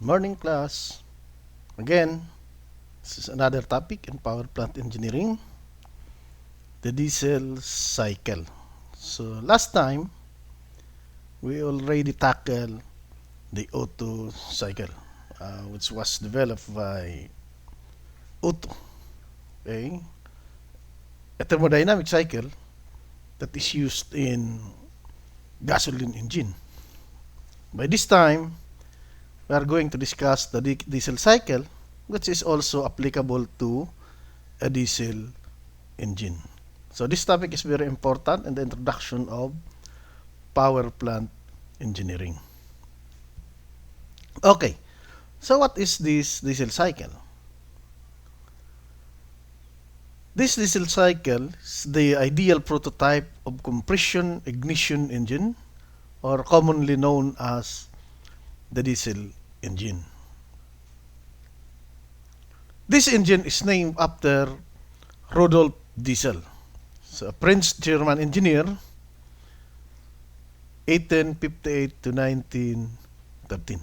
Morning class. Again, this is another topic in power plant engineering, the diesel cycle. So last time, we already tackled the Otto cycle, which was developed by Otto, okay? A thermodynamic cycle that is used in gasoline engine. By this time, we are going to discuss the diesel cycle, which is also applicable to a diesel engine. So this topic is very important in the introduction of power plant engineering. Okay, so what is this diesel cycle? This diesel cycle is the ideal prototype of compression ignition engine, or commonly known as the diesel engine. This engine is named after Rudolf Diesel, so a French German engineer, 1858 to 1913.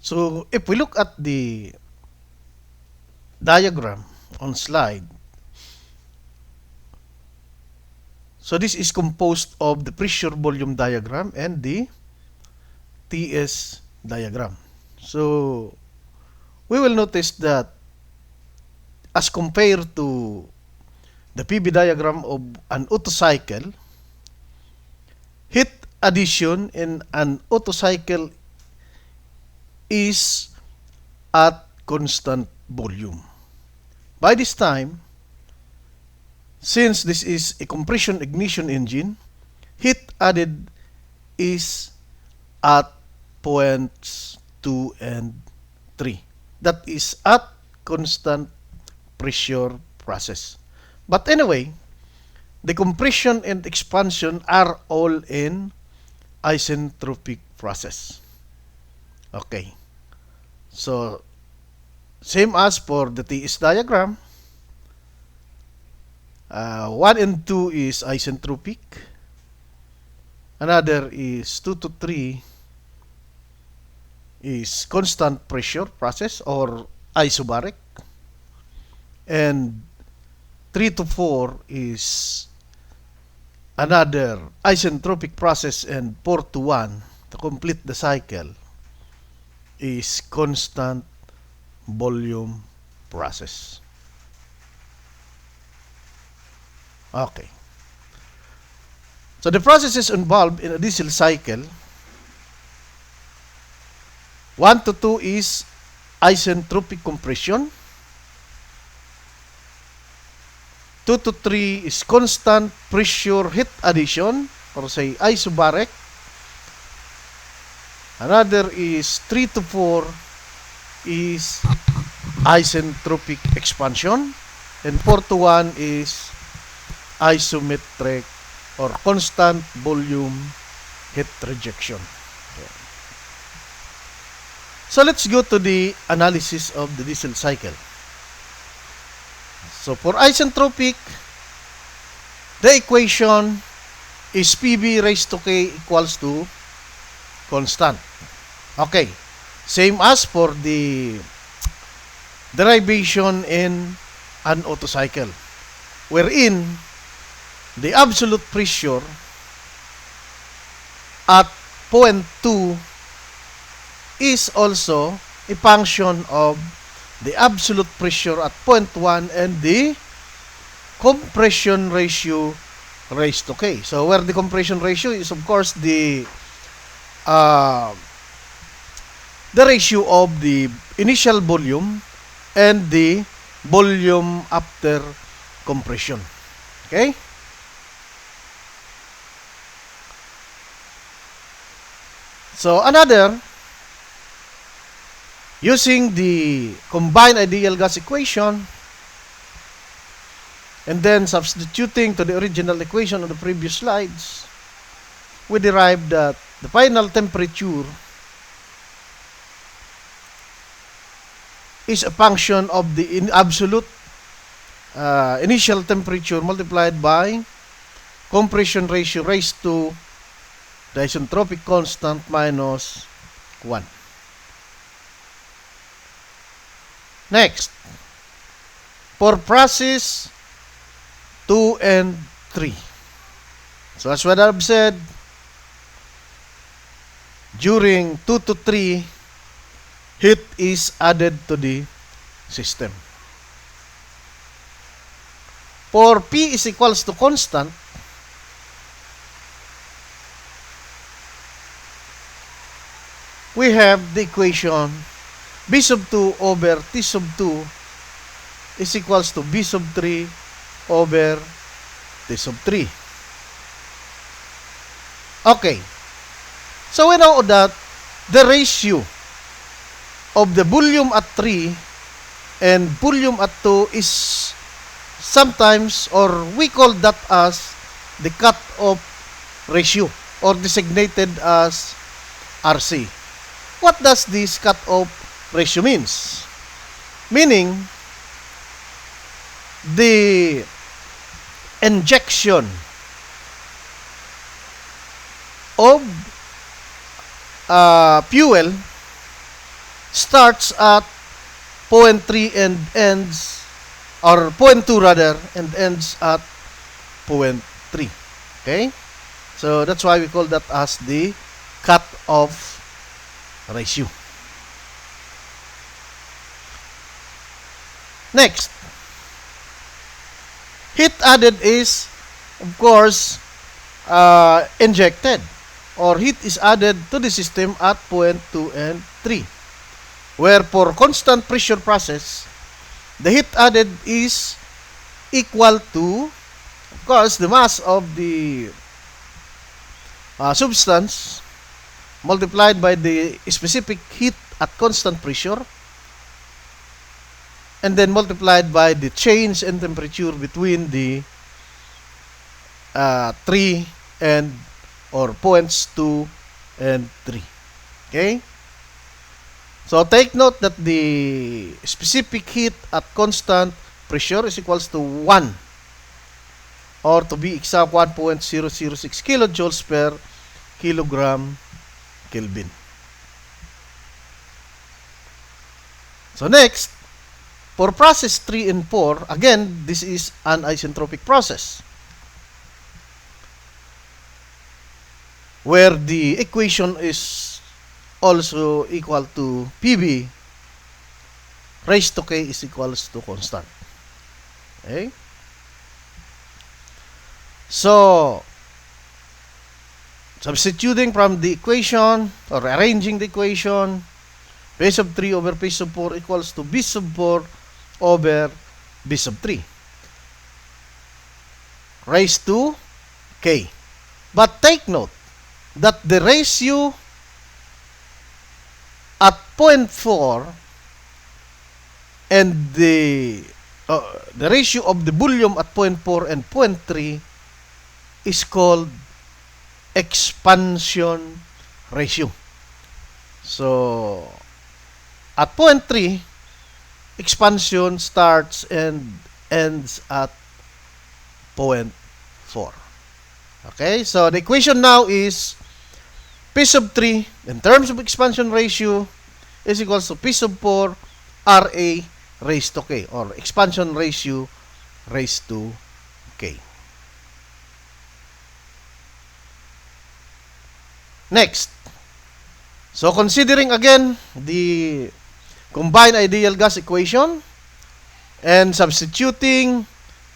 So if we look at the diagram on slide, so this is composed of the pressure volume diagram and the TS diagram. So we will notice that as compared to the PV diagram of an Otto cycle, heat addition in an Otto cycle is at constant volume. By this time, since this is a compression ignition engine, heat added is at points 2 and 3. That is at constant pressure process. But anyway, the compression and expansion are all in isentropic process. Okay. So, same as for the TS diagram, 1 and 2 is isentropic. Another is 2 to 3 is constant pressure process or isobaric. And 3 to 4 is another isentropic process, and 4 to 1 to complete the cycle is constant volume process. Okay. So the processes involved in a diesel cycle, 1 to 2 is isentropic compression, 2 to 3 is constant pressure heat addition, or say isobaric. Another is 3 to 4 is isentropic expansion, and 4 to 1 is isometric or constant volume heat rejection. So let's go to the analysis of the diesel cycle. So for isentropic, the equation is PV raised to K equals to constant. Okay, same as for the derivation in an Otto cycle, wherein the absolute pressure at point 2 is also a function of the absolute pressure at point 1 and the compression ratio raised to K. So where the compression ratio is of course the ratio of the initial volume and the volume after compression. Okay? So another, using the combined ideal gas equation and then substituting to the original equation on the previous slides, we derived that the final temperature is a function of the absolute initial temperature multiplied by compression ratio raised to the isentropic constant minus 1. Next, for process 2 and 3. So as what I've said, during 2 to 3, heat is added to the system. For P is equals to constant, we have the equation B sub 2 over T sub 2 is equals to B sub 3 over T sub 3. Okay. So we know that the ratio of the volume at 3 and volume at 2 is sometimes, or we call that as the cut-off ratio, or designated as RC. What does this cut-off ratio means? Meaning, the injection of fuel starts at 0.3 and ends, or 0.2 rather, and ends at 0.3. Okay? So that's why we call that as the cut-off ratio. Next, heat added is, of course, injected, or heat is added to the system at 0.2 and 3. Where for constant pressure process, the heat added is equal to, of course, the mass of the substance multiplied by the specific heat at constant pressure, and then multiplied by the change in temperature between the 3 and, or points 2 and 3. Okay? So take note that the specific heat at constant pressure is equals to 1, or to be exact 1.006 kilojoules per kilogram Kelvin. So next, for process 3 and 4, again, this is an isentropic process, where the equation is also equal to PV raised to K is equals to constant. Okay? So, substituting from the equation, or arranging the equation, P sub 3 over P sub 4 equals to B sub 4 over B sub 3 raised to K. But take note that the ratio at 0.4 and the ratio of the volume at 0.4 and 0.3 is called expansion ratio. So at 0.3, expansion starts and ends at 0.4. Okay, so the equation now is P sub 3 in terms of expansion ratio is equals to P sub 4 RA raised to K, or expansion ratio raised to K. Next, so considering again the combined ideal gas equation and substituting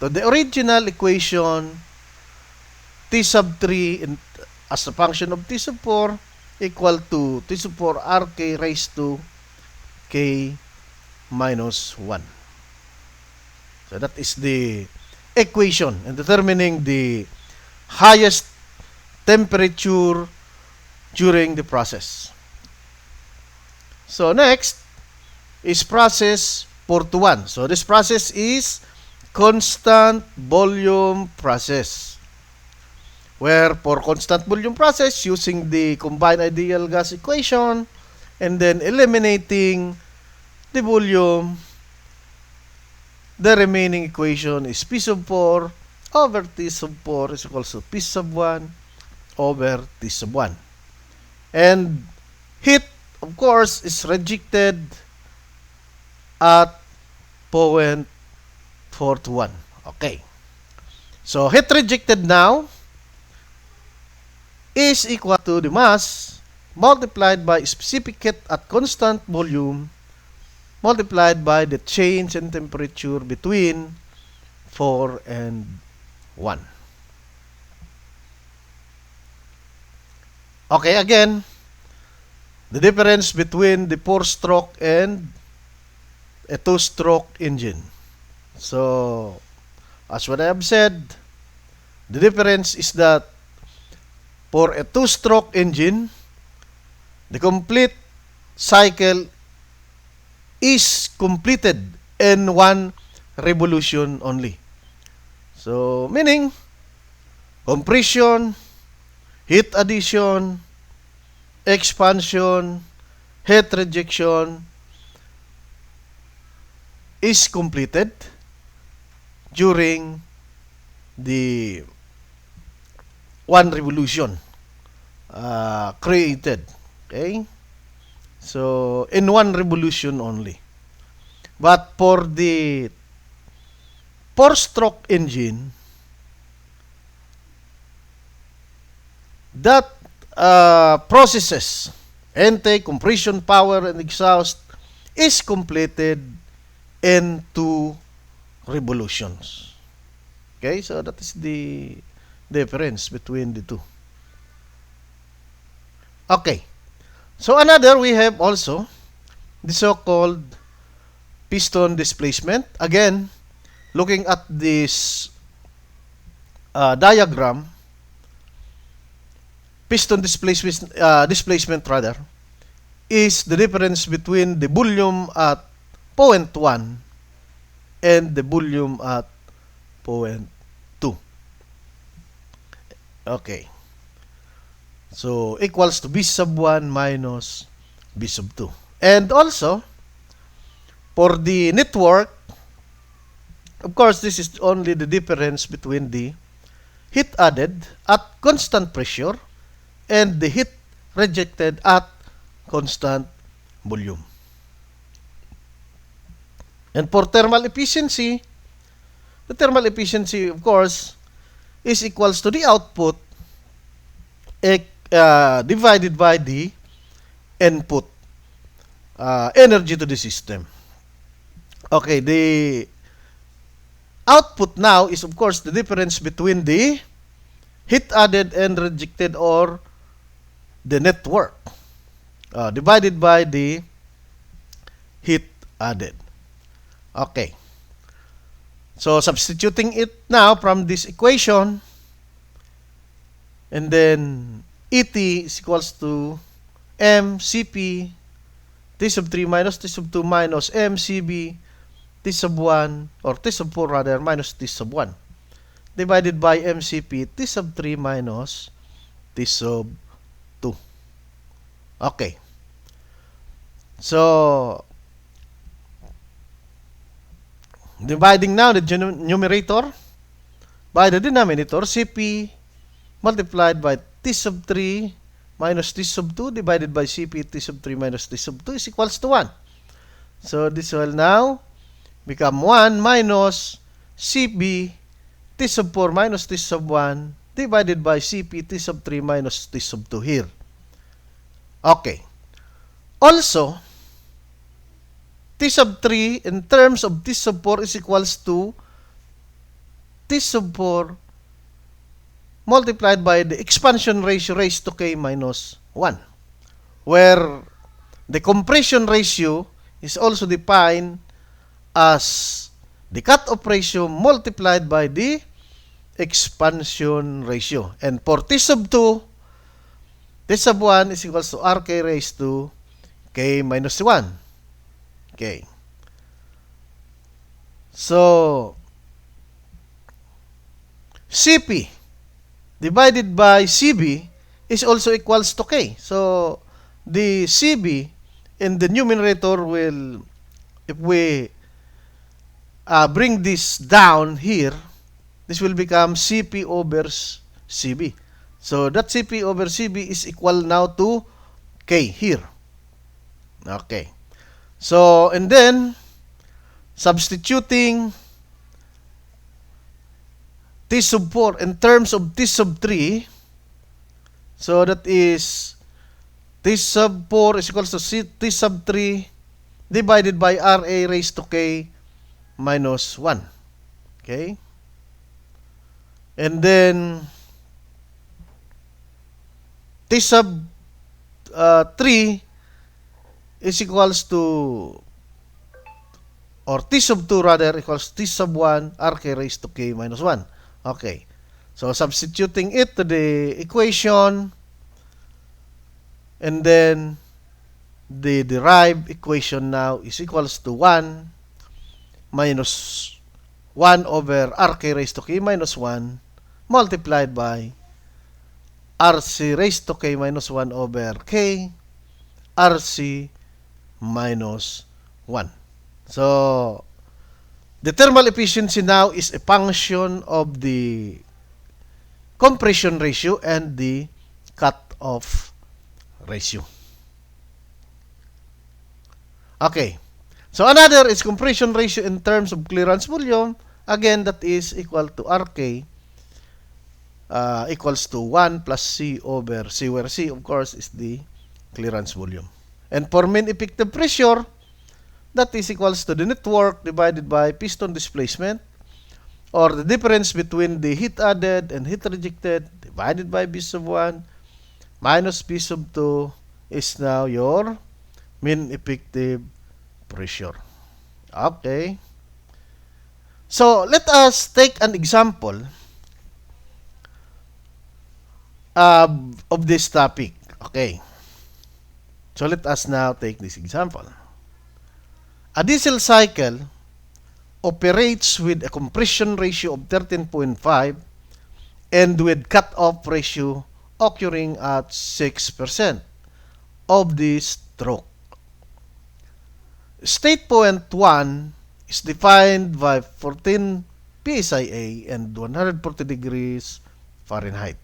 to the original equation T sub 3 in, as a function of T sub 4 equal to T sub 4 RK raised to K minus 1. So that is the equation in determining the highest temperature during the process. So next is process 4 to 1. So this process is constant volume process, where for constant volume process, using the combined ideal gas equation and then eliminating the volume, the remaining equation is P sub 4 over T sub 4 is equal to P sub 1 over T sub 1. And heat, of course, is rejected at 0.421. Okay. So heat rejected now is equal to the mass multiplied by specific heat at constant volume multiplied by the change in temperature between 4 and 1. Okay, again, the difference between the Poorstroke and a two-stroke engine. So, as what I have said, the difference is that for a two-stroke engine, the complete cycle is completed in one revolution only. So, meaning, compression, heat addition, expansion, heat rejection is completed during the one revolution created. Okay? So, in one revolution only. But for the four-stroke engine, that processes, intake, compression, power, and exhaust is completed in 2 revolutions. Okay, so that is the difference between the two. Okay, so another we have also the so-called piston displacement. Again, looking at this diagram, piston displacement rather, is the difference between the volume at 0.1 and the volume at 0.2. Okay. So, equals to B sub 1 minus B sub 2. And also, for the network, of course, this is only the difference between the heat added at constant pressure and the heat rejected at constant volume. And for thermal efficiency, the thermal efficiency, of course, is equals to the output divided by the input energy to the system. Okay, the output now is, of course, the difference between the heat added and rejected or the network divided by the heat added. Okay. So, substituting it now from this equation, and then ET is equals to mCp T sub 3 minus T sub 2 minus mCb T sub 1 or T sub 4 rather minus T sub 1 divided by mCp T sub 3 minus T sub 2. Okay. So, dividing now the numerator by the denominator, Cp multiplied by T sub 3 minus T sub 2 divided by Cp T sub 3 minus T sub 2 is equals to 1. So, this will now become 1 minus Cp T sub 4 minus T sub 1 divided by Cp T sub 3 minus T sub 2 here. Okay. Also, T sub 3 in terms of T sub 4 is equals to T sub 4 multiplied by the expansion ratio raised to K minus 1, where the compression ratio is also defined as the cutoff ratio multiplied by the expansion ratio. And for T sub 2, T sub 1 is equals to RK raised to K minus 1. Okay. So, Cp divided by Cb is also equals to K. So, the Cb in the numerator will, if we bring this down here, this will become Cp over Cb. So, that Cp over Cb is equal now to K here. Okay. So, and then, substituting T sub 4 in terms of T sub 3, so that is T sub 4 is equals to T sub 3 divided by RA raised to K minus 1. Okay? And then T sub 3 is equals to, or T sub 2 rather, equals T sub 1 RK raised to K minus 1. Okay. So, substituting it to the equation, and then the derived equation now is equals to 1 minus 1 over RK raised to K minus 1 multiplied by RC raised to K minus 1 over K RC minus 1. So, the thermal efficiency now is a function of the compression ratio and the cut-off ratio. Okay. So, another is compression ratio in terms of clearance volume. Again, that is equal to RK equals to 1 plus C over C, where C, of course, is the clearance volume. And for mean effective pressure, that is equals to the network divided by piston displacement, or the difference between the heat added and heat rejected divided by B sub 1 minus B sub 2 is now your mean effective pressure. Okay. So, let us take an example of this topic. Okay. So, let us now take this example. A diesel cycle operates with a compression ratio of 13.5 and with cut-off ratio occurring at 6% of the stroke. State point 1 is defined by 14 psia and 140 degrees Fahrenheit.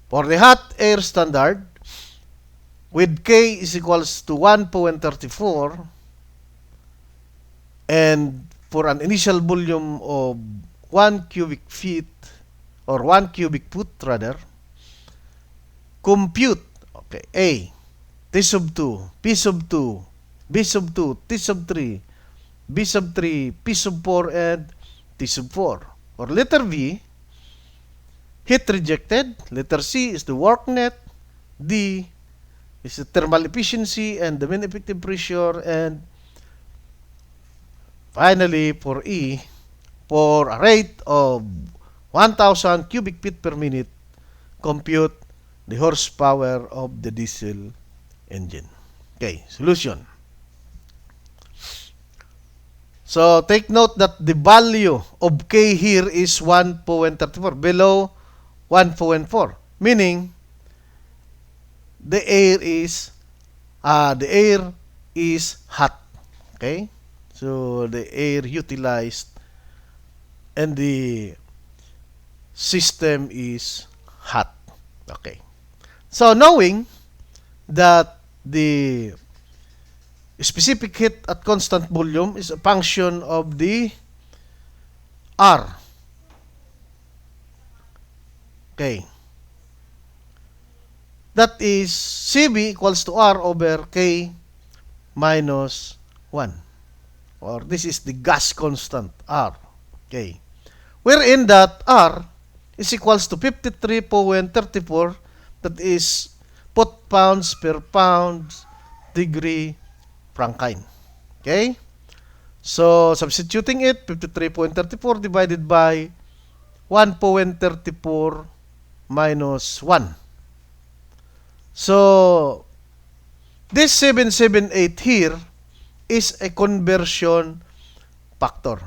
For the hot air standard, with K is equals to 1.34, and for an initial volume of 1 cubic feet, or 1 cubic foot rather, compute, okay, A, T sub 2, P sub 2, B sub 2, T sub 3, B sub 3, P sub 4, and T sub 4. Or letter V, heat rejected. Letter C is the work net. D is the thermal efficiency and the mean effective pressure. And finally, for E, for a rate of 1,000 cubic feet per minute, compute the horsepower of the diesel engine. Okay, solution. So, take note that the value of K here is 1.34, below 1.4, meaning the air is hot. Okay? So, the air utilized and the system is hot. Okay. So, knowing that the specific heat at constant volume is a function of the R. Okay. That is CB equals to R over K minus 1. Or this is the gas constant, R. Okay. Wherein that R is equals to 53.34, that is foot-pounds per pound degree Franklin. Okay? So, substituting it, 53.34 divided by 1.34 minus 1. So, this 778 here is a conversion factor.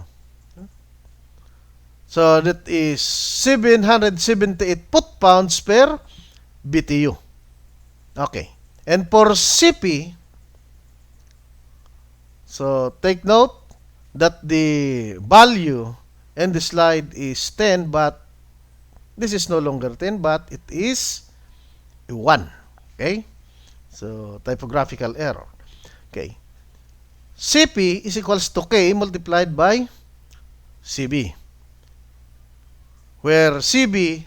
So, that is 778 foot-pounds per BTU. Okay. And for CP, so take note that the value in the slide is 10, but this is no longer 10, but it is 1. Okay? So, typographical error. Okay. Cp is equals to K multiplied by Cb, where Cb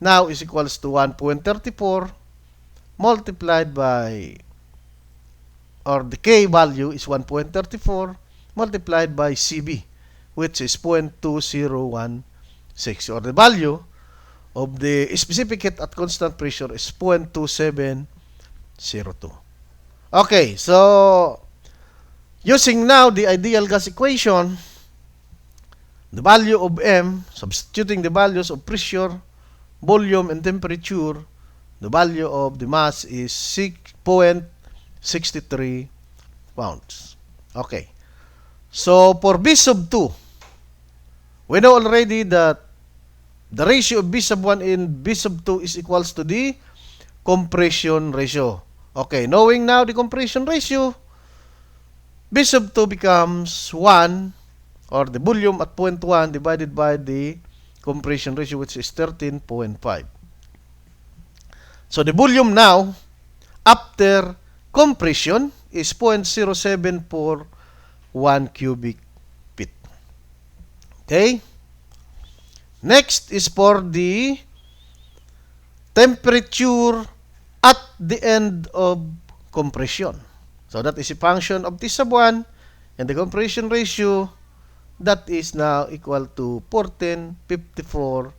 now is equals to 1.34 multiplied by, or the K value is 1.34 multiplied by Cb, which is 0.2016, or the value of the specific heat at constant pressure is 0.2702. Okay, so using now the ideal gas equation, the value of M, substituting the values of pressure, volume, and temperature, the value of the mass is 6.63 pounds. Okay. So, for B sub 2, we know already that the ratio of B sub 1 and B sub 2 is equals to the compression ratio. Okay, knowing now the compression ratio, B sub 2 becomes 1, or the volume at 0.1 divided by the compression ratio, which is 13.5. So the volume now, after compression, is 0.0741 cubic feet. Okay? Next is for the temperature at the end of compression. So that is a function of T sub 1, and the compression ratio, that is now equal to 1454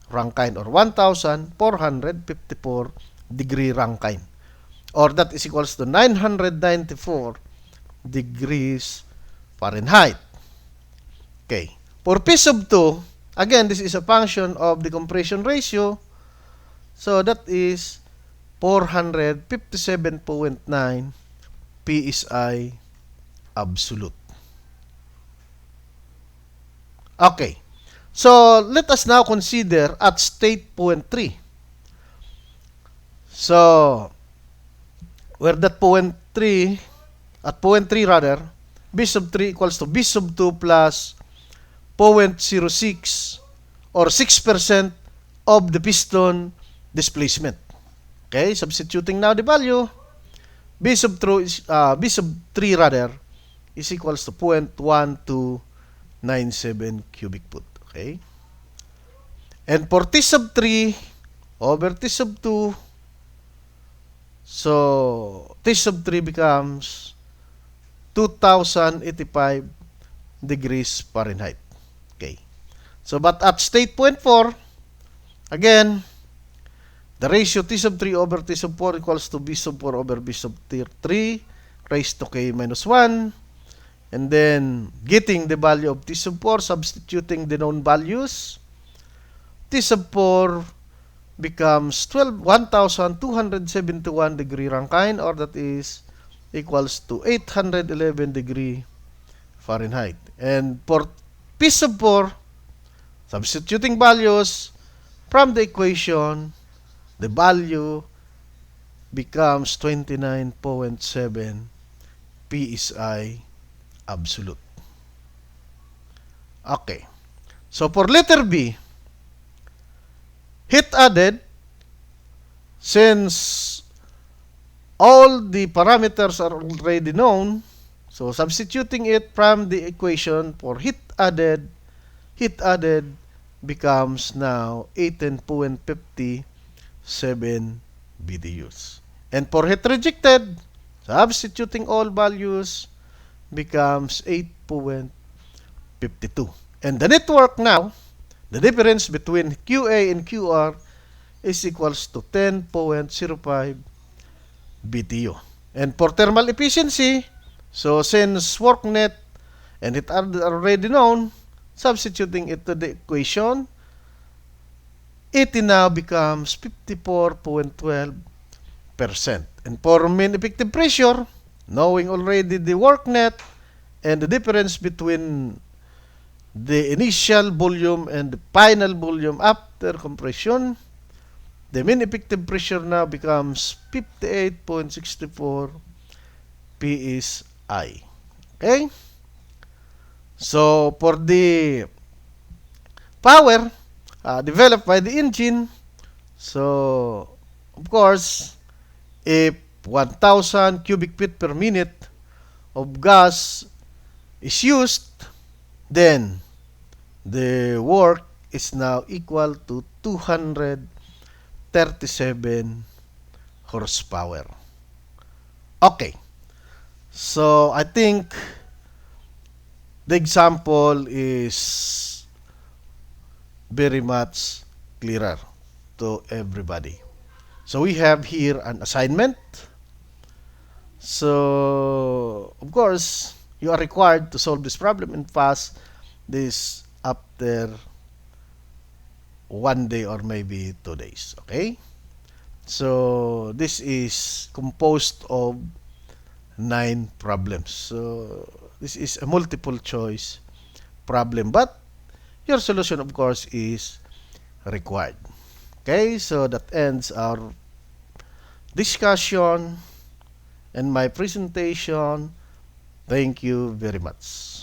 Rankine, or 1454 degree Rankine, or that is equals to 994 degrees Fahrenheit. Okay. For P sub 2, again, this is a function of the compression ratio, so that is 457.9 PSI absolute. Okay. So, let us now consider at state point 3. So, where that point 3, at point 3 rather, B sub 3 equals to B sub 2 plus 0.06, or 6% of the piston displacement. Okay, substituting now the value, B sub 3 rather is equals to 0.1297 cubic foot. Okay, and for T sub 3 over T sub 2, so T sub 3 becomes 2085 degrees Fahrenheit. Okay, so but at state point 4, again, the ratio T sub 3 over T sub 4 equals to B sub 4 over B sub 3 raised to K minus 1. And then, getting the value of T sub 4, substituting the known values, T sub 4 becomes 1,271 degree Rankine, or that is equals to 811 degree Fahrenheit. And for P sub 4, substituting values from the equation, the value becomes 29.7 PSI absolute. Okay. So for letter B, heat added, since all the parameters are already known, so substituting it from the equation for heat added becomes now 18.57 BTUs. And for heat rejected, substituting all values becomes 8.52. And the network now, the difference between QA and QR is equals to 10.05 BTU. And for thermal efficiency, so since work net and it are already known, substituting it to the equation, it now becomes 54.12%. And for mean effective pressure, knowing already the work net and the difference between the initial volume and the final volume after compression, the mean effective pressure now becomes 58.64 PSI. Okay? So, for the power developed by the engine, so, of course, if 1,000 cubic feet per minute of gas is used, then the work is now equal to 237 horsepower. Okay, so I think the example is very much clearer to everybody. So we have here an assignment. So of course, you are required to solve this problem and pass this after 1 day or maybe 2 days. Okay? So this is composed of 9 problems. So this is a multiple choice problem, but your solution of course is required. Okay, so that ends our discussion and my presentation. Thank you very much.